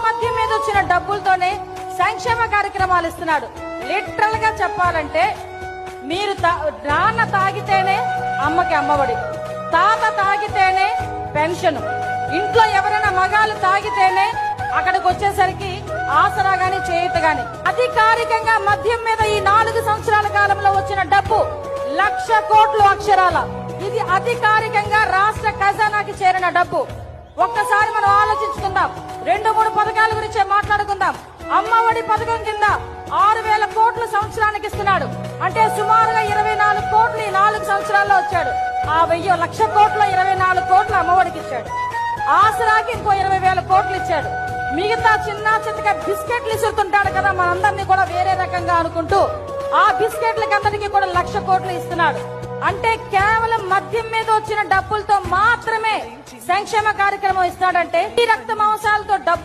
మద్యం మీద వచ్చిన డబ్బులతోనే సంక్షేమ కార్యక్రమాలు ఇస్తున్నాడు. లిటరల్ గా చెప్పాలంటే మీరు నాన్న తాగితేనే అమ్మకి అమ్మఒడి, తాత తాగితేనే పెన్షన్, ఇంట్లో ఎవరైనా మగాళ్ళు తాగితేనే అక్కడికి వచ్చేసరికి ఆసరా గాని చేయుత గాని. అధికారికంగా మద్యం మీద ఈ 4 సంవత్సరాల కాలంలో వచ్చిన డబ్బు 1,00,000 కోట్లు అక్షరాల. ఇది అధికారికంగా రాష్ట్ర ఖజానాకి చేరిన డబ్బు. ఒక్కసారి మనం ఆలోచించుకుందాం. 2-3 పథకాల గురించి మాట్లాడుకుందాం. అమ్మఒడి పథకం కింద 6,000 కోట్లు సంవత్సరానికి ఇస్తున్నాడు. అంటే సుమారుగా 24 కోట్లు ఈ 4 సంవత్సరాల్లో వచ్చాడు. ఆ 1,00,000 కోట్ల 24 కోట్లు అమ్మఒడికి ఇచ్చాడు. ఆసరాకి ఇంకో 20,000 కోట్లు ఇచ్చాడు. మిగతా చిన్న చిన్నగా బిస్కెట్లు ఇస్తుంటాడు కదా, మనందరినీ కూడా వేరే రకంగా అనుకుంటూ ఆ బిస్కెట్లకి అందరికీ కూడా 1,00,000 కోట్లు ఇస్తున్నాడు. అంటే కేవలం మద్యం మీద వచ్చిన డబ్బులతో మాత్రమే సంక్షేమ కార్యక్రమం ఇస్తాడంటే ఈ రక్త మాంసాలతో డబ్బు